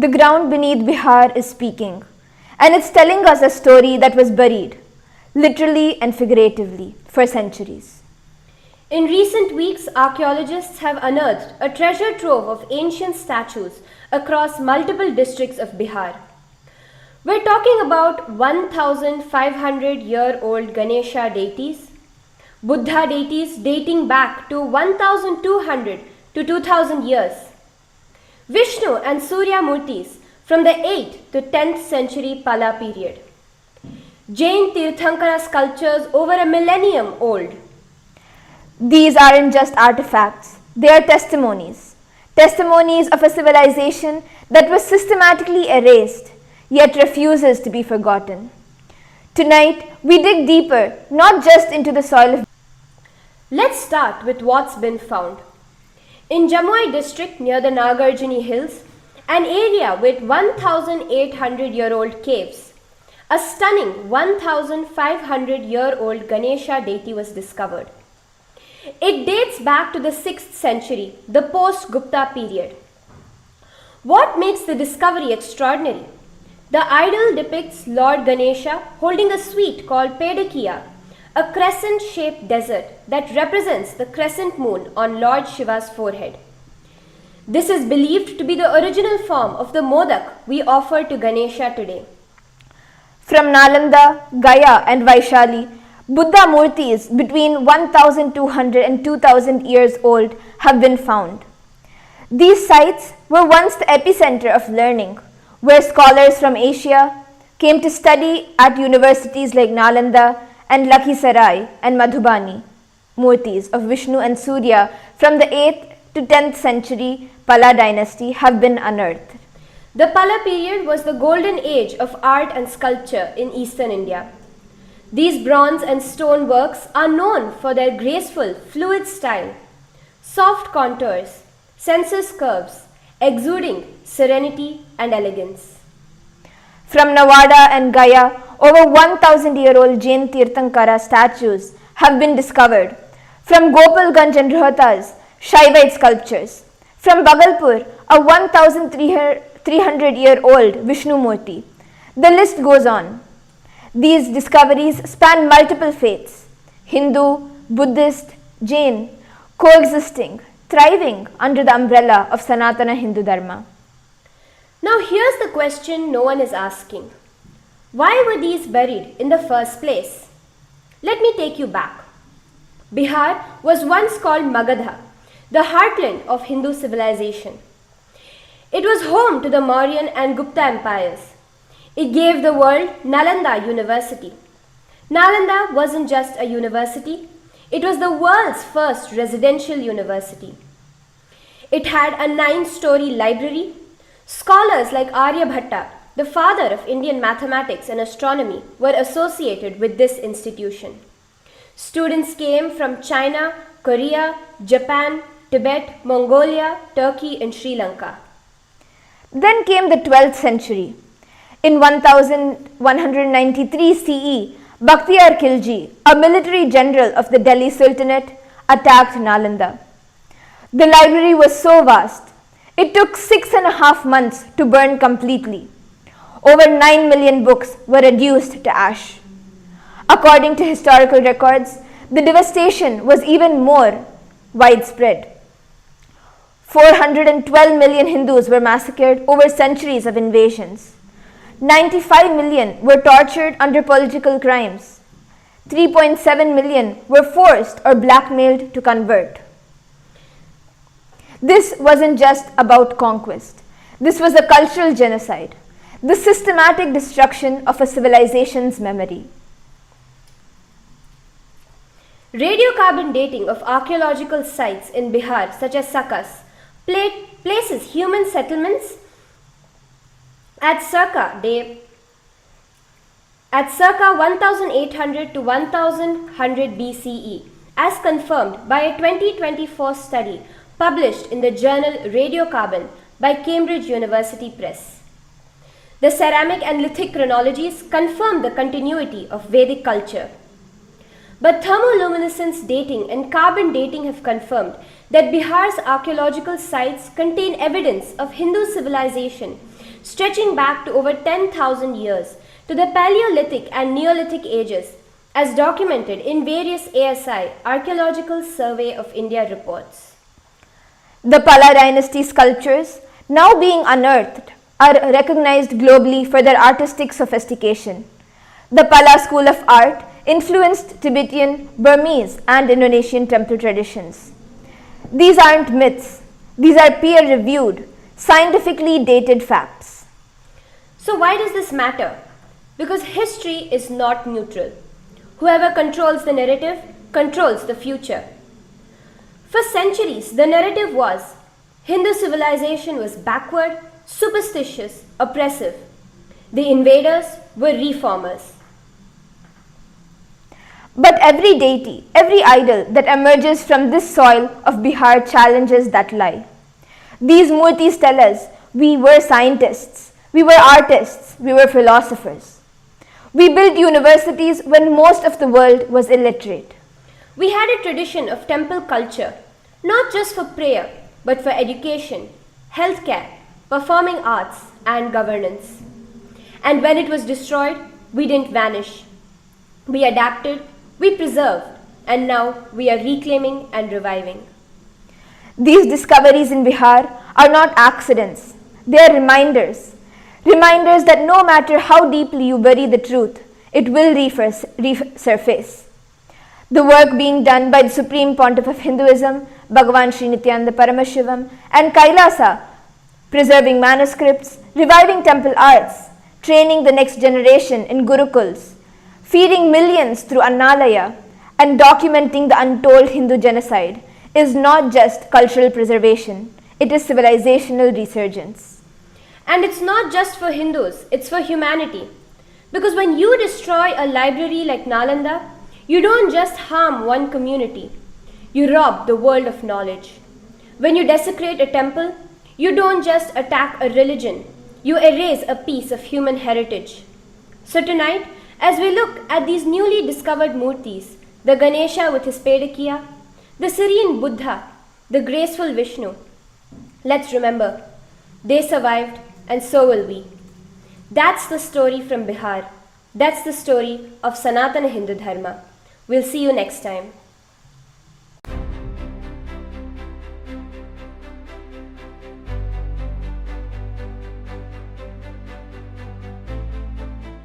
The ground beneath Bihar is speaking, and it's telling us a story that was buried, literally and figuratively, for centuries. In recent weeks, archaeologists have unearthed a treasure trove of ancient statues across multiple districts of Bihar. We're talking about 1,500-year-old Ganesha deities, Buddha deities dating back to 1,200 to 2,000 years, Vishnu and Surya murtis from the 8th to 10th century Pala period, Jain Tirthankara sculptures over a millennium old. These aren't just artifacts, they are testimonies. Testimonies of a civilization that was systematically erased, yet refuses to be forgotten. Tonight, we dig deeper, not just into the soil of. Let's start with what's been found. In Jamui district near the Nagarjuni hills, an area with 1,800-year-old caves, a stunning 1,500-year-old Ganesha deity was discovered. It dates back to the 6th century, the post-Gupta period. What makes the discovery extraordinary? The idol depicts Lord Ganesha holding a sweet called Pedakiya, a crescent-shaped desert that represents the crescent moon on Lord Shiva's forehead. This is believed to be the original form of the modak we offer to Ganesha today. From Nalanda, Gaya and Vaishali, Buddha murtis between 1,200 and 2,000 years old have been found. These sites were once the epicenter of learning, where scholars from Asia came to study at universities like Nalanda and Lakhisarai and Madhubani. Murtis of Vishnu and Surya from the 8th to 10th century Pala dynasty have been unearthed. The Pala period was the golden age of art and sculpture in eastern India. These bronze and stone works are known for their graceful, fluid style, soft contours, sensuous curves, exuding serenity and elegance. From Nawada and Gaya, over 1,000-year-old Jain Tirthankara statues have been discovered. From Gopalganj and Rohtas, Shaivite sculptures. From Bhagalpur, a 1,300-year-old Vishnu Murti. The list goes on. These discoveries span multiple faiths, Hindu, Buddhist, Jain, coexisting, thriving under the umbrella of Sanatana Hindu Dharma. Now here's the question no one is asking. Why were these buried in the first place? Let me take you back. Bihar was once called Magadha, the heartland of Hindu civilization. It was home to the Mauryan and Gupta empires. It gave the world Nalanda University. Nalanda wasn't just a university, it was the world's first residential university. It had a 9-story library. Scholars like Aryabhatta, the father of Indian mathematics and astronomy, were associated with this institution. Students came from China, Korea, Japan, Tibet, Mongolia, Turkey, and Sri Lanka. Then came the 12th century. In 1193 CE, Bakhtiyar Khilji, a military general of the Delhi Sultanate, attacked Nalanda. The library was so vast, it took 6.5 months to burn completely. Over 9 million books were reduced to ash. According to historical records, the devastation was even more widespread. 412 million Hindus were massacred over centuries of invasions. 95 million were tortured under political crimes. 3.7 million were forced or blackmailed to convert. This wasn't just about conquest. This was a cultural genocide, the systematic destruction of a civilization's memory. Radiocarbon dating of archaeological sites in Bihar, such as Sakas, places human settlements at circa 1800 to 1100 BCE, as confirmed by a 2024 study published in the journal Radiocarbon by Cambridge University Press. The ceramic and lithic chronologies confirm the continuity of Vedic culture. But thermoluminescence dating and carbon dating have confirmed that Bihar's archaeological sites contain evidence of Hindu civilization stretching back to over 10,000 years to the Paleolithic and Neolithic ages, as documented in various ASI Archaeological Survey of India reports. The Pala dynasty sculptures, now being unearthed, are recognized globally for their artistic sophistication. The Pala school of art influenced Tibetan, Burmese, and Indonesian temple traditions. These aren't myths, these are peer-reviewed, scientifically dated facts. So why does this matter? Because history is not neutral. Whoever controls the narrative controls the future. For centuries, the narrative was Hindu civilization was backward, superstitious, oppressive. The invaders were reformers. But every deity, every idol that emerges from this soil of Bihar challenges that lie. These murtis tell us we were scientists, we were artists, we were philosophers. We built universities when most of the world was illiterate. We had a tradition of temple culture, not just for prayer, but for education, healthcare, performing arts, and governance. And when it was destroyed, we didn't vanish. We adapted, we preserved, and now we are reclaiming and reviving. These discoveries in Bihar are not accidents, they are reminders. Reminders that no matter how deeply you bury the truth, it will resurface. The work being done by the Supreme Pontiff of Hinduism, Bhagavan Sri Nithyananda Paramashivam, and Kailasa, preserving manuscripts, reviving temple arts, training the next generation in gurukuls, feeding millions through Annalaya, and documenting the untold Hindu genocide is not just cultural preservation, it is civilizational resurgence. And it's not just for Hindus, it's for humanity. Because when you destroy a library like Nalanda, you don't just harm one community, you rob the world of knowledge. When you desecrate a temple, you don't just attack a religion, you erase a piece of human heritage. So tonight, as we look at these newly discovered murtis, the Ganesha with his Pedikiya, the serene Buddha, the graceful Vishnu, let's remember, they survived and so will we. That's the story from Bihar. That's the story of Sanatana Hindu Dharma. We'll see you next time.